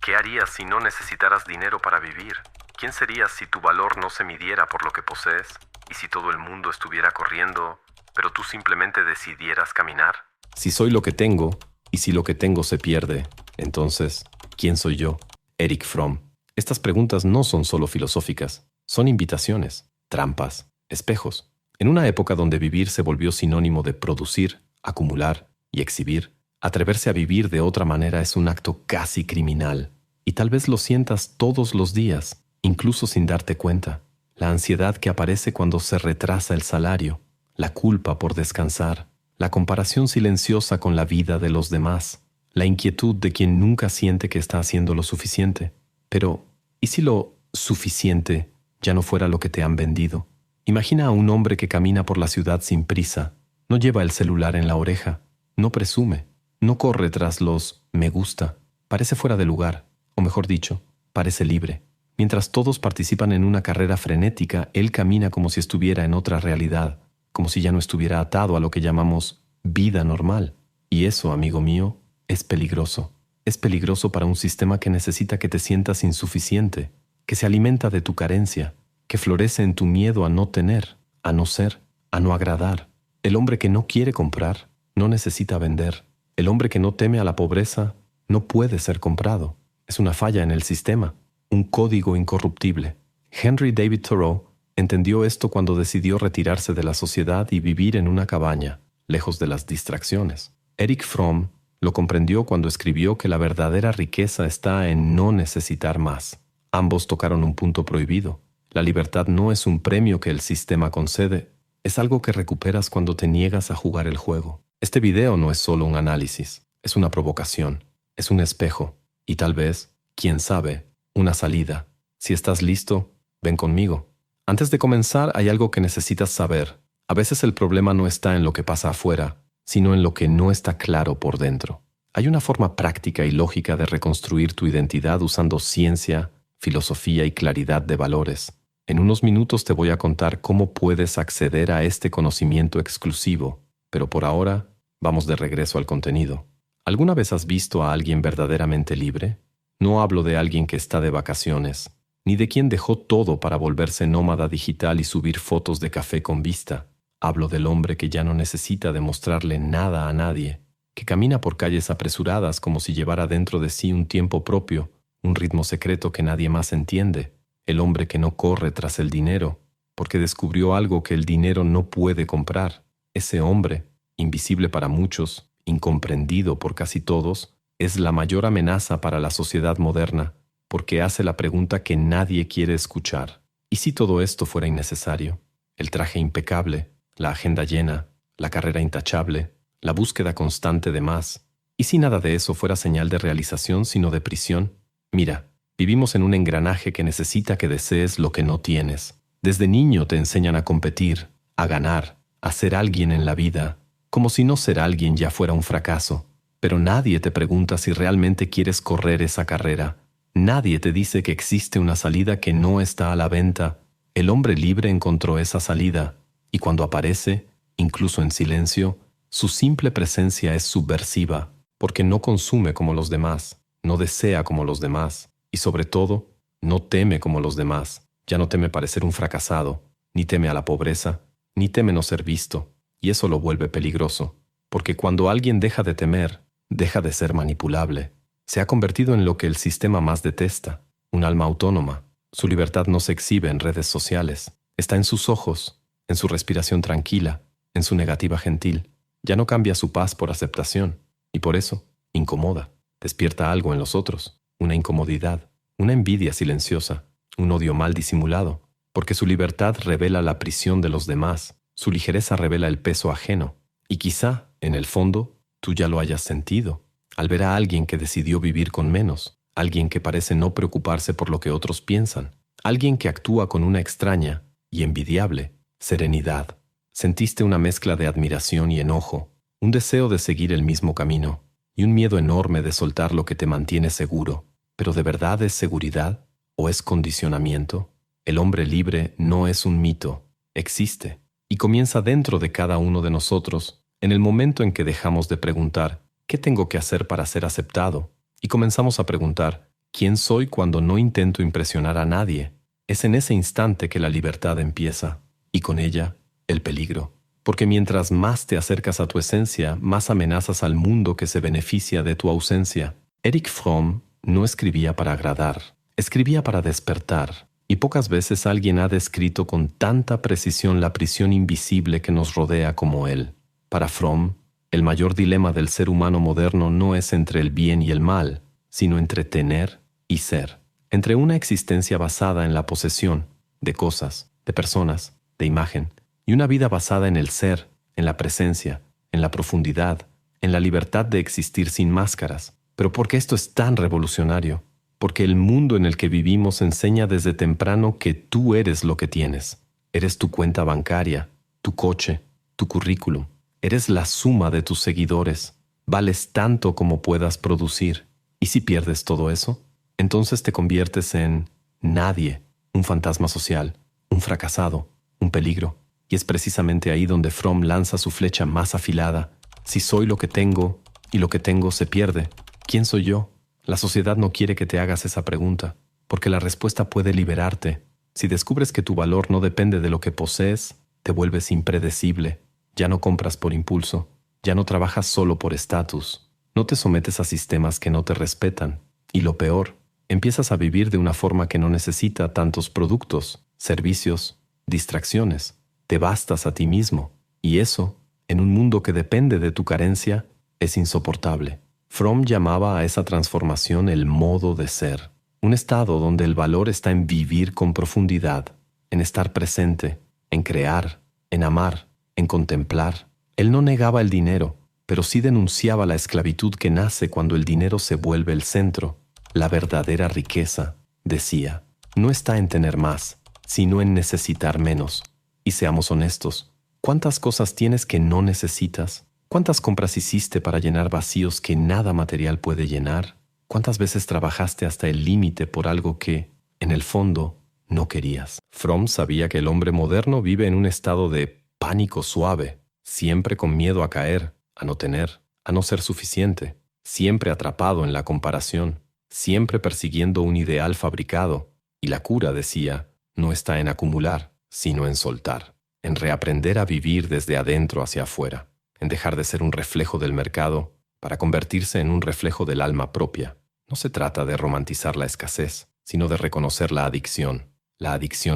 ¿Qué harías si no necesitaras dinero para vivir? ¿Quién serías si tu valor no se midiera por lo que posees? ¿Y si todo el mundo estuviera corriendo, pero tú simplemente decidieras caminar? Si soy lo que tengo, y si lo que tengo se pierde, entonces, ¿quién soy yo? Erich Fromm. Estas preguntas no son solo filosóficas, son invitaciones, trampas, espejos. En una época donde vivir se volvió sinónimo de producir, acumular y exhibir, atreverse a vivir de otra manera es un acto casi criminal. Y tal vez lo sientas todos los días, incluso sin darte cuenta. La ansiedad que aparece cuando se retrasa el salario, la culpa por descansar, la comparación silenciosa con la vida de los demás, la inquietud de quien nunca siente que está haciendo lo suficiente. Pero, ¿y si lo suficiente ya no fuera lo que te han vendido? Imagina a un hombre que camina por la ciudad sin prisa, no lleva el celular en la oreja, no presume, no corre tras los me gusta, parece fuera de lugar, o mejor dicho, parece libre. Mientras todos participan en una carrera frenética, él camina como si estuviera en otra realidad, como si ya no estuviera atado a lo que llamamos vida normal. Y eso, amigo mío, es peligroso. Es peligroso para un sistema que necesita que te sientas insuficiente, que se alimenta de tu carencia, que florece en tu miedo a no tener, a no ser, a no agradar. El hombre que no quiere comprar no necesita vender. El hombre que no teme a la pobreza no puede ser comprado. Es una falla en el sistema, un código incorruptible. Henry David Thoreau entendió esto cuando decidió retirarse de la sociedad y vivir en una cabaña, lejos de las distracciones. Erich Fromm lo comprendió cuando escribió que la verdadera riqueza está en no necesitar más. Ambos tocaron un punto prohibido. La libertad no es un premio que el sistema concede, es algo que recuperas cuando te niegas a jugar el juego. Este video no es solo un análisis, es una provocación, es un espejo y tal vez, quién sabe, una salida. Si estás listo, ven conmigo. Antes de comenzar, hay algo que necesitas saber. A veces el problema no está en lo que pasa afuera, sino en lo que no está claro por dentro. Hay una forma práctica y lógica de reconstruir tu identidad usando ciencia, filosofía y claridad de valores. En unos minutos te voy a contar cómo puedes acceder a este conocimiento exclusivo, pero por ahora, vamos de regreso al contenido. ¿Alguna vez has visto a alguien verdaderamente libre? No hablo de alguien que está de vacaciones, ni de quien dejó todo para volverse nómada digital y subir fotos de café con vista. Hablo del hombre que ya no necesita demostrarle nada a nadie, que camina por calles apresuradas como si llevara dentro de sí un tiempo propio, un ritmo secreto que nadie más entiende. El hombre que no corre tras el dinero, porque descubrió algo que el dinero no puede comprar. Ese hombre, invisible para muchos, incomprendido por casi todos, es la mayor amenaza para la sociedad moderna, porque hace la pregunta que nadie quiere escuchar. ¿Y si todo esto fuera innecesario? El traje impecable, la agenda llena, la carrera intachable, la búsqueda constante de más. ¿Y si nada de eso fuera señal de realización sino de prisión? Mira, vivimos en un engranaje que necesita que desees lo que no tienes. Desde niño te enseñan a competir, a ganar, a ser alguien en la vida, como si no ser alguien ya fuera un fracaso. Pero nadie te pregunta si realmente quieres correr esa carrera. Nadie te dice que existe una salida que no está a la venta. El hombre libre encontró esa salida, y cuando aparece, incluso en silencio, su simple presencia es subversiva, porque no consume como los demás, no desea como los demás, y sobre todo, no teme como los demás. Ya no teme parecer un fracasado, ni teme a la pobreza, ni teme no ser visto, y eso lo vuelve peligroso, porque cuando alguien deja de temer, deja de ser manipulable. Se ha convertido en lo que el sistema más detesta, un alma autónoma. Su libertad no se exhibe en redes sociales, está en sus ojos, en su respiración tranquila, en su negativa gentil. Ya no cambia su paz por aceptación, y por eso, incomoda, despierta algo en los otros, una incomodidad, una envidia silenciosa, un odio mal disimulado, porque su libertad revela la prisión de los demás, su ligereza revela el peso ajeno, y quizá, en el fondo, tú ya lo hayas sentido, al ver a alguien que decidió vivir con menos, alguien que parece no preocuparse por lo que otros piensan, alguien que actúa con una extraña y envidiable serenidad. Sentiste una mezcla de admiración y enojo, un deseo de seguir el mismo camino, y un miedo enorme de soltar lo que te mantiene seguro. ¿Pero de verdad es seguridad o es condicionamiento? El hombre libre no es un mito, existe, y comienza dentro de cada uno de nosotros, en el momento en que dejamos de preguntar ¿qué tengo que hacer para ser aceptado? Y comenzamos a preguntar ¿Quién soy cuando no intento impresionar a nadie? Es en ese instante que la libertad empieza, y con ella, el peligro. Porque mientras más te acercas a tu esencia, más amenazas al mundo que se beneficia de tu ausencia. Erich Fromm no escribía para agradar, escribía para despertar. Y pocas veces alguien ha descrito con tanta precisión la prisión invisible que nos rodea como él. Para Fromm, el mayor dilema del ser humano moderno no es entre el bien y el mal, sino entre tener y ser. Entre una existencia basada en la posesión de cosas, de personas, de imagen, y una vida basada en el ser, en la presencia, en la profundidad, en la libertad de existir sin máscaras. Pero ¿por qué esto es tan revolucionario? Porque el mundo en el que vivimos enseña desde temprano que tú eres lo que tienes. Eres tu cuenta bancaria, tu coche, tu currículum. Eres la suma de tus seguidores. Vales tanto como puedas producir. ¿Y si pierdes todo eso? Entonces te conviertes en nadie, un fantasma social, un fracasado, un peligro. Y es precisamente ahí donde Fromm lanza su flecha más afilada. Si soy lo que tengo y lo que tengo se pierde, ¿quién soy yo? La sociedad no quiere que te hagas esa pregunta, porque la respuesta puede liberarte. Si descubres que tu valor no depende de lo que posees, te vuelves impredecible. Ya no compras por impulso, ya no trabajas solo por estatus, no te sometes a sistemas que no te respetan. Y lo peor, empiezas a vivir de una forma que no necesita tantos productos, servicios, distracciones. Te bastas a ti mismo. Y eso, en un mundo que depende de tu carencia, es insoportable. Fromm llamaba a esa transformación el modo de ser, un estado donde el valor está en vivir con profundidad, en estar presente, en crear, en amar, en contemplar. Él no negaba el dinero, pero sí denunciaba la esclavitud que nace cuando el dinero se vuelve el centro. La verdadera riqueza, decía, no está en tener más, sino en necesitar menos. Y seamos honestos, ¿cuántas cosas tienes que no necesitas? ¿Cuántas compras hiciste para llenar vacíos que nada material puede llenar? ¿Cuántas veces trabajaste hasta el límite por algo que, en el fondo, no querías? Fromm sabía que el hombre moderno vive en un estado de pánico suave, siempre con miedo a caer, a no tener, a no ser suficiente, siempre atrapado en la comparación, siempre persiguiendo un ideal fabricado. Y la cura, decía, no está en acumular, sino en soltar, en reaprender a vivir desde adentro hacia afuera, en dejar de ser un reflejo del mercado para convertirse en un reflejo del alma propia. No se trata de romantizar la escasez, sino de reconocer la adicción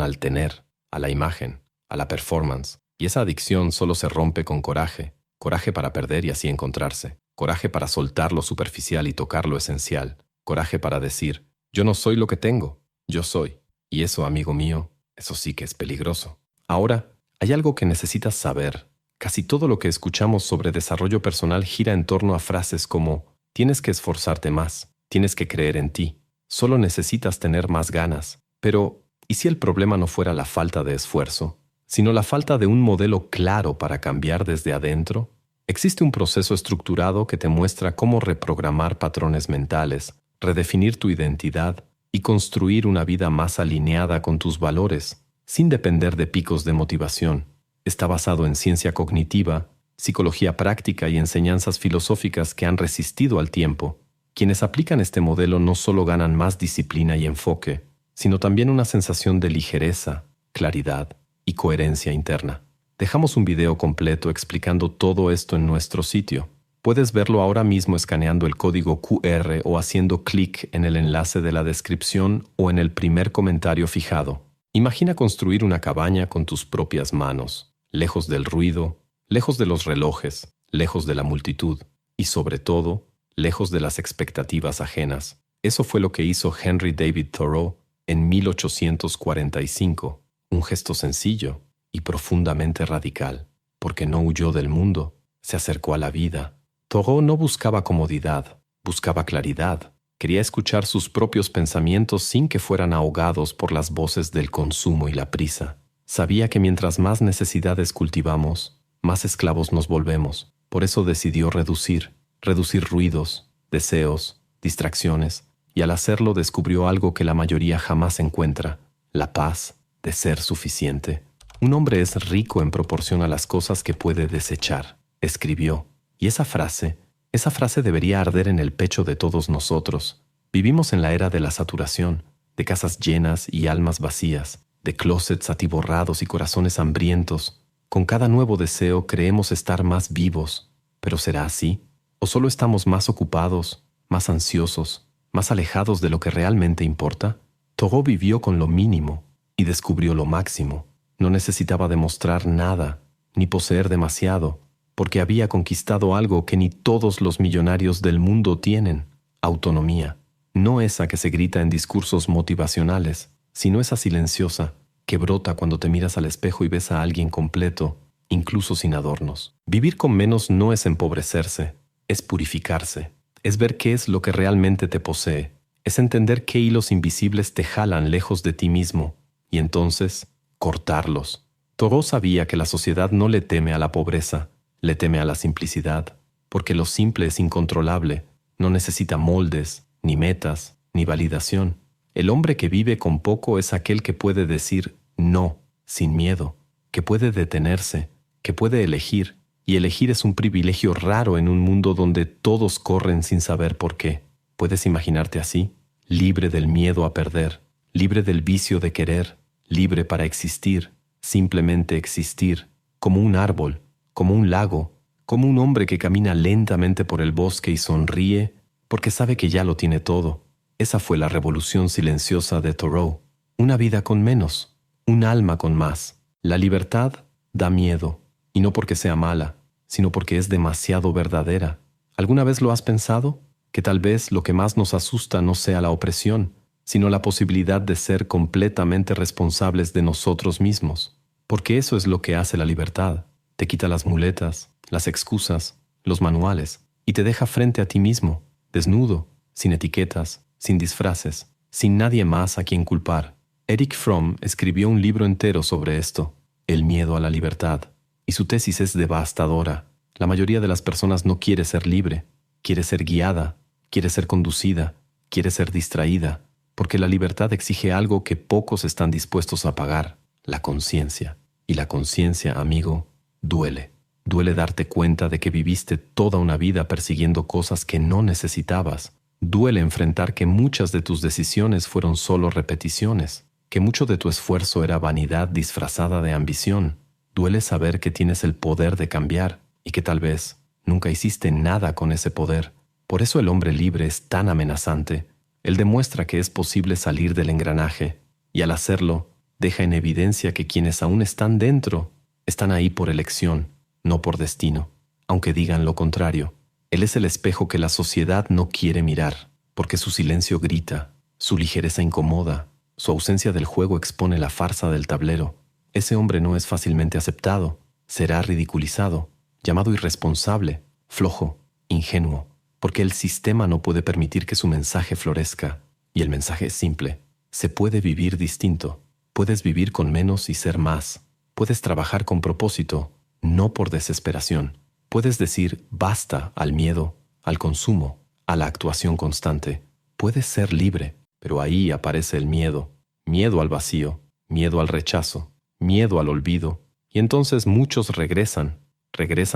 al tener, a la imagen, a la performance. Y esa adicción solo se rompe con coraje, coraje para perder y así encontrarse, coraje para soltar lo superficial y tocar lo esencial, coraje para decir, yo no soy lo que tengo, yo soy. Y eso, amigo mío, eso sí que es peligroso. Ahora, hay algo que necesitas saber. Casi todo lo que escuchamos sobre desarrollo personal gira en torno a frases como tienes que esforzarte más, tienes que creer en ti, solo necesitas tener más ganas. Pero, ¿y si el problema no fuera la falta de esfuerzo, sino la falta de un modelo claro para cambiar desde adentro? Existe un proceso estructurado que te muestra cómo reprogramar patrones mentales, redefinir tu identidad y construir una vida más alineada con tus valores, sin depender de picos de motivación. Está basado en ciencia cognitiva, psicología práctica y enseñanzas filosóficas que han resistido al tiempo. Quienes aplican este modelo no solo ganan más disciplina y enfoque, sino también una sensación de ligereza, claridad y coherencia interna. Dejamos un video completo explicando todo esto en nuestro sitio. Puedes verlo ahora mismo escaneando el código QR o haciendo clic en el enlace de la descripción o en el primer comentario fijado. Imagina construir una cabaña con tus propias manos, lejos del ruido, lejos de los relojes, lejos de la multitud y, sobre todo, lejos de las expectativas ajenas. Eso fue lo que hizo Henry David Thoreau en 1845, un gesto sencillo y profundamente radical, porque no huyó del mundo, se acercó a la vida. Thoreau no buscaba comodidad, buscaba claridad. Quería escuchar sus propios pensamientos sin que fueran ahogados por las voces del consumo y la prisa. Sabía que mientras más necesidades cultivamos, más esclavos nos volvemos. Por eso decidió reducir ruidos, deseos, distracciones, y al hacerlo descubrió algo que la mayoría jamás encuentra: la paz de ser suficiente. Un hombre es rico en proporción a las cosas que puede desechar, escribió. Y esa frase debería arder en el pecho de todos nosotros. Vivimos en la era de la saturación, de casas llenas y almas vacías, de closets atiborrados y corazones hambrientos. Con cada nuevo deseo creemos estar más vivos. ¿Pero será así? ¿O solo estamos más ocupados, más ansiosos, más alejados de lo que realmente importa? Thoreau vivió con lo mínimo y descubrió lo máximo. No necesitaba demostrar nada, ni poseer demasiado, porque había conquistado algo que ni todos los millonarios del mundo tienen: autonomía. No esa que se grita en discursos motivacionales, sino esa silenciosa que brota cuando te miras al espejo y ves a alguien completo, incluso sin adornos. Vivir con menos no es empobrecerse, es purificarse, es ver qué es lo que realmente te posee, es entender qué hilos invisibles te jalan lejos de ti mismo, y entonces cortarlos. Thoreau sabía que la sociedad no le teme a la pobreza, le teme a la simplicidad, porque lo simple es incontrolable, no necesita moldes, ni metas, ni validación. El hombre que vive con poco es aquel que puede decir no, sin miedo, que puede detenerse, que puede elegir, y elegir es un privilegio raro en un mundo donde todos corren sin saber por qué. ¿Puedes imaginarte así? Libre del miedo a perder, libre del vicio de querer, libre para existir, simplemente existir, como un árbol, como un lago, como un hombre que camina lentamente por el bosque y sonríe porque sabe que ya lo tiene todo. Esa fue la revolución silenciosa de Thoreau. Una vida con menos, un alma con más. La libertad da miedo, y no porque sea mala, sino porque es demasiado verdadera. ¿Alguna vez lo has pensado? Que tal vez lo que más nos asusta no sea la opresión, sino la posibilidad de ser completamente responsables de nosotros mismos. Porque eso es lo que hace la libertad. Te quita las muletas, las excusas, los manuales, y te deja frente a ti mismo, desnudo, sin etiquetas, sin disfraces, sin nadie más a quien culpar. Erich Fromm escribió un libro entero sobre esto, El miedo a la libertad, y su tesis es devastadora. La mayoría de las personas no quiere ser libre, quiere ser guiada, quiere ser conducida, quiere ser distraída, porque la libertad exige algo que pocos están dispuestos a pagar: la conciencia. Y la conciencia, amigo, duele. Duele darte cuenta de que viviste toda una vida persiguiendo cosas que no necesitabas. Duele enfrentar que muchas de tus decisiones fueron solo repeticiones, que mucho de tu esfuerzo era vanidad disfrazada de ambición. Duele saber que tienes el poder de cambiar y que tal vez nunca hiciste nada con ese poder. Por eso el hombre libre es tan amenazante. Él demuestra que es posible salir del engranaje, y al hacerlo, deja en evidencia que quienes aún están dentro están ahí por elección, no por destino, aunque digan lo contrario. Él es el espejo que la sociedad no quiere mirar, porque su silencio grita, su ligereza incomoda, su ausencia del juego expone la farsa del tablero. Ese hombre no es fácilmente aceptado, será ridiculizado, llamado irresponsable, flojo, ingenuo, porque el sistema no puede permitir que su mensaje florezca. Y el mensaje es simple: se puede vivir distinto, puedes vivir con menos y ser más, puedes trabajar con propósito, no por desesperación. Puedes decir basta al miedo, al consumo, a la actuación constante. Puedes ser libre, pero ahí aparece el miedo. Miedo al vacío, miedo al rechazo, miedo al olvido. Y entonces muchos regresan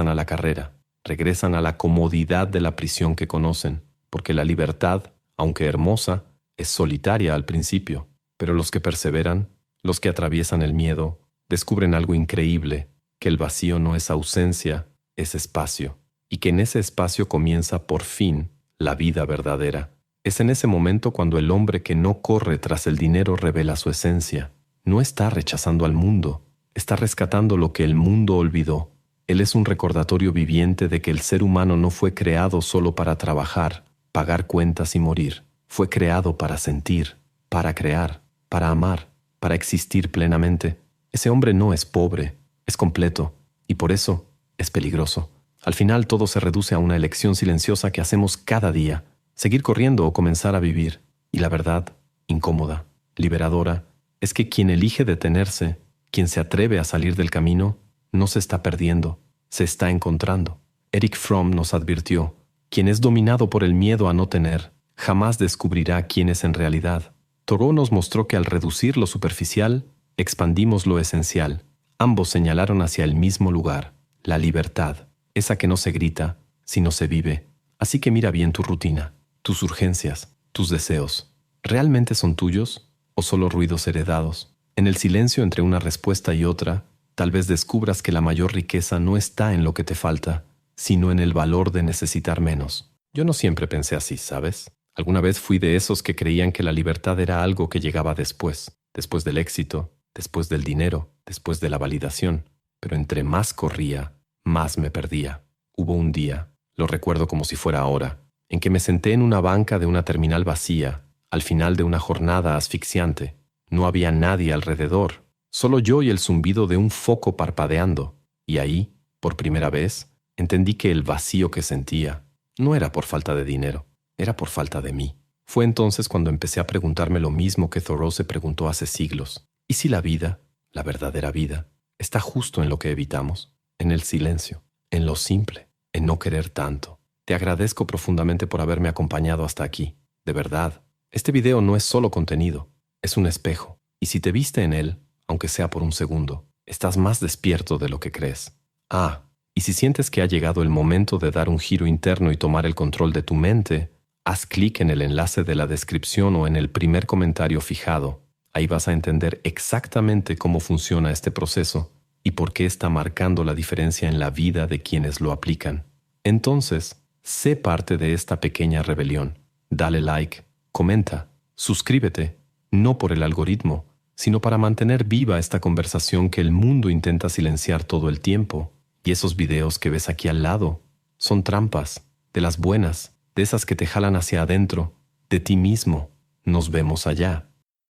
a la carrera, regresan a la comodidad de la prisión que conocen, porque la libertad, aunque hermosa, es solitaria al principio. Pero los que perseveran, los que atraviesan el miedo, descubren algo increíble: que el vacío no es ausencia, es espacio, y que en ese espacio comienza por fin la vida verdadera. Es en ese momento cuando el hombre que no corre tras el dinero revela su esencia. No está rechazando al mundo, está rescatando lo que el mundo olvidó. Él es un recordatorio viviente de que el ser humano no fue creado solo para trabajar, pagar cuentas y morir. Fue creado para sentir, para crear, para amar, para existir plenamente. Ese hombre no es pobre, es completo, y por eso es peligroso. Al final todo se reduce a una elección silenciosa que hacemos cada día: seguir corriendo o comenzar a vivir. Y la verdad, incómoda, liberadora, es que quien elige detenerse, quien se atreve a salir del camino, no se está perdiendo, se está encontrando. Erich Fromm nos advirtió: quien es dominado por el miedo a no tener, jamás descubrirá quién es en realidad. Thoreau nos mostró que al reducir lo superficial, expandimos lo esencial. Ambos señalaron hacia el mismo lugar: la libertad, esa que no se grita, sino se vive. Así que mira bien tu rutina, tus urgencias, ¿Tus deseos realmente son tuyos o solo ruidos heredados? En el silencio entre una respuesta y otra, tal vez descubras que la mayor riqueza no está en lo que te falta, sino en el valor de necesitar menos. Yo no siempre pensé así, ¿sabes? Alguna vez fui de esos que creían que la libertad era algo que llegaba después del éxito, después del dinero, después de la validación. Pero entre más corría, más me perdía. Hubo un día, lo recuerdo como si fuera ahora, en que me senté en una banca de una terminal vacía, al final de una jornada asfixiante. No había nadie alrededor, solo yo y el zumbido de un foco parpadeando. Y ahí, por primera vez, entendí que el vacío que sentía no era por falta de dinero, era por falta de mí. Fue entonces cuando empecé a preguntarme lo mismo que Thoreau se preguntó hace siglos. ¿Y si la vida, la verdadera vida, está justo en lo que evitamos? En el silencio, en lo simple, en no querer tanto. Te agradezco profundamente por haberme acompañado hasta aquí. De verdad, este video no es solo contenido, es un espejo. Y si te viste en él, aunque sea por un segundo, estás más despierto de lo que crees. Y si sientes que ha llegado el momento de dar un giro interno y tomar el control de tu mente, haz clic en el enlace de la descripción o en el primer comentario fijado. Ahí vas a entender exactamente cómo funciona este proceso y por qué está marcando la diferencia en la vida de quienes lo aplican. Entonces, sé parte de esta pequeña rebelión. Dale like, comenta, suscríbete, no por el algoritmo, sino para mantener viva esta conversación que el mundo intenta silenciar todo el tiempo. Y esos videos que ves aquí al lado son trampas, de las buenas, de esas que te jalan hacia adentro, de ti mismo. Nos vemos allá.